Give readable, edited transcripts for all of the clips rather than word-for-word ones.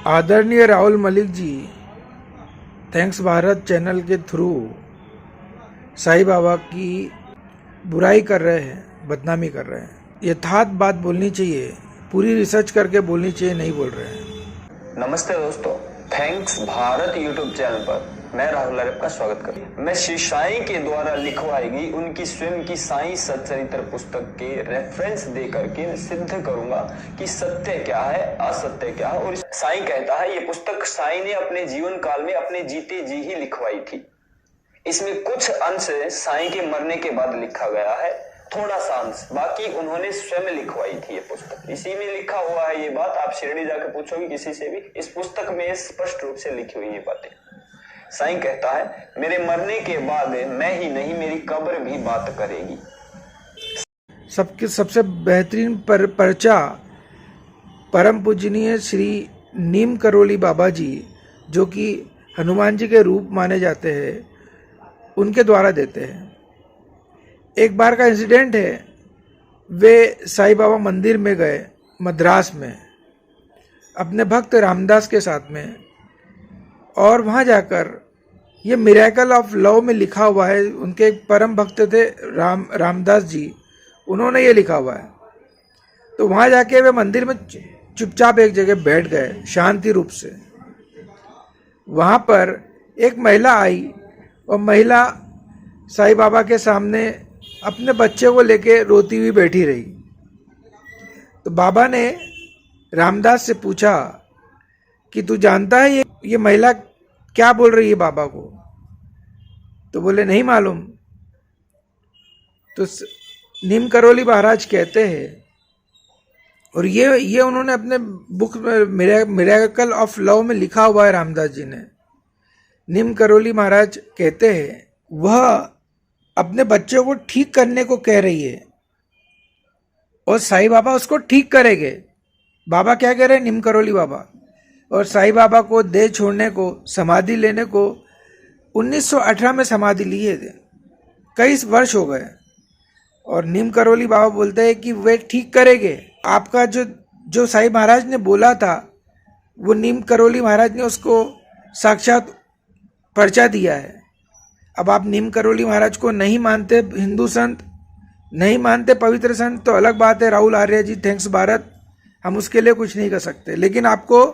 आदरणीय Rahul Malik ji thanks Bharat channel के through Sai Baba की बुराई कर रहे हैं, बदनामी कर रहे हैं। यथार्थ बात बोलनी चाहिए, पूरी रिसर्च करके बोलनी चाहिए, नहीं बोल रहे हैं। नमस्ते दोस्तों, थैंक्स भारत यूट्यूब चैनल पर मैं राहुल अरब का स्वागत करता हूं। मैं श्री साईं के द्वारा लिखवाई गई उनकी स्वयं की साईं सच्चरित्र पुस्तक के रेफरेंस दे करके सिद्ध करूंगा कि सत्य क्या है, असत्य क्या है। और साईं कहता है ये पुस्तक साईं ने अपने जीवन काल में अपने जीते जी ही लिखवाई थी। इसमें कुछ अंश साईं के मरने के बाद लिखा गया है, थोड़ा सा अंश, बाकी उन्होंने स्वयं लिखवाई थी ये पुस्तक। इसी में लिखा हुआ है ये बात, आप शिरडी जाकर पूछोगे किसी से भी, इस पुस्तक में स्पष्ट रूप से लिखी हुई ये बातें। साईं कहता है मेरे मरने के बाद मैं ही नहीं मेरी कब्र भी बात करेगी। सबके सबसे बेहतरीन पर्चा परम पूजनीय श्री नीम करोली बाबा जी, जो कि हनुमान जी के रूप माने जाते हैं, उनके द्वारा देते हैं। एक बार का इंसिडेंट है, वे साईं बाबा मंदिर में गए मद्रास में अपने भक्त रामदास के साथ में, और वहाँ जाकर ये मिरेकल ऑफ लव में लिखा हुआ है, उनके एक परम भक्त थे रामदास जी, उन्होंने ये लिखा हुआ है। तो वहाँ जाके वे मंदिर में चुपचाप एक जगह बैठ गए शांति रूप से। वहाँ पर एक महिला आई और महिला साईं बाबा के सामने अपने बच्चे को लेके रोती हुई बैठी रही। तो बाबा ने रामदास से पूछा कि तू जानता है ये महिला क्या बोल रही है बाबा को? तो बोले नहीं मालूम। तो नीम करोली महाराज कहते हैं, और ये उन्होंने अपने बुक में मिरेकल ऑफ लव में लिखा हुआ है रामदास जी ने। नीम करोली महाराज कहते हैं वह अपने बच्चों को ठीक करने को कह रही है और साईं बाबा उसको ठीक करेंगे। बाबा क्या कह रहे हैं? नीम करोली बाबा। और साईं बाबा को देह छोड़ने को, समाधि लेने को 1918 में समाधि लिए थे, कई वर्ष हो गए। और नीम करोली बाबा बोलते हैं कि वे ठीक करेंगे। आपका जो साईं महाराज ने बोला था, वो नीम करोली महाराज ने उसको साक्षात पर्चा दिया है। अब आप नीम करोली महाराज को नहीं मानते, हिंदू संत नहीं मानते, पवित्र संत, तो अलग बात है। राहुल आर्य जी थैंक्स भारत, हम उसके लिए कुछ नहीं कर सकते, लेकिन आपको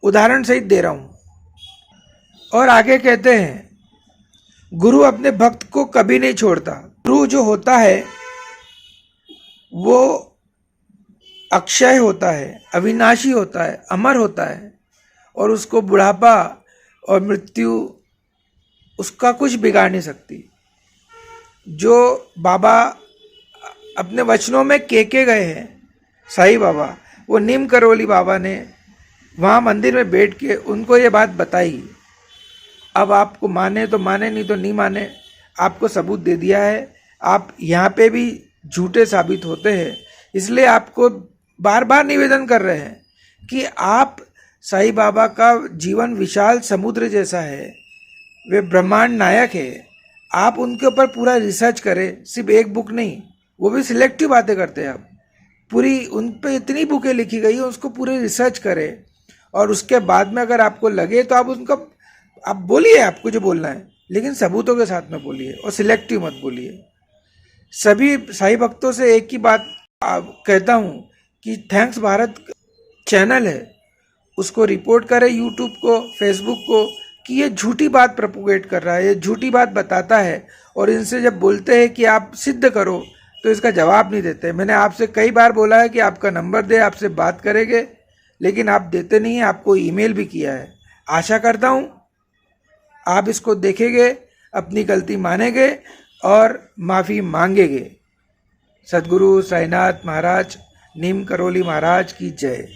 उदाहरण सहित दे रहा हूं। और आगे कहते हैं गुरु अपने भक्त को कभी नहीं छोड़ता। गुरु जो होता है वो अक्षय होता है, अविनाशी होता है, अमर होता है, और उसको बुढ़ापा और मृत्यु उसका कुछ बिगाड़ नहीं सकती। जो बाबा अपने वचनों में के गए हैं साईं बाबा, वो नीम करोली बाबा ने वहाँ मंदिर में बैठ के उनको ये बात बताई। अब आपको माने तो माने, नहीं तो नहीं माने, आपको सबूत दे दिया है। आप यहाँ पे भी झूठे साबित होते हैं, इसलिए आपको बार बार निवेदन कर रहे हैं कि आप साईं बाबा का जीवन विशाल समुद्र जैसा है, वे ब्रह्मांड नायक है। आप उनके ऊपर पूरा रिसर्च करें, सिर्फ एक बुक नहीं, वो भी सिलेक्टिव बातें करते हैं आप। पूरी उन पे इतनी बुकें लिखी गई है, उसको पूरी रिसर्च करें, और उसके बाद में अगर आपको लगे तो आप बोलिए आपको जो बोलना है, लेकिन सबूतों के साथ में बोलिए और सिलेक्टिव मत बोलिए। सभी साईं भक्तों से एक ही बात कहता हूँ कि थैंक्स भारत चैनल है, उसको रिपोर्ट करें, यूट्यूब को, फेसबुक को, कि ये झूठी बात प्रोपोगेट कर रहा है, ये झूठी बात बताता है। और इनसे जब बोलते हैं कि आप सिद्ध करो, तो इसका जवाब नहीं देते। मैंने आपसे कई बार बोला है कि आपका नंबर दे, आपसे बात करेंगे, लेकिन आप देते नहीं हैं। आपको ईमेल भी किया है। आशा करता हूँ आप इसको देखेंगे, अपनी गलती मानेंगे और माफ़ी मांगेंगे। सद्गुरु साईनाथ महाराज, नीम करोली महाराज की जय।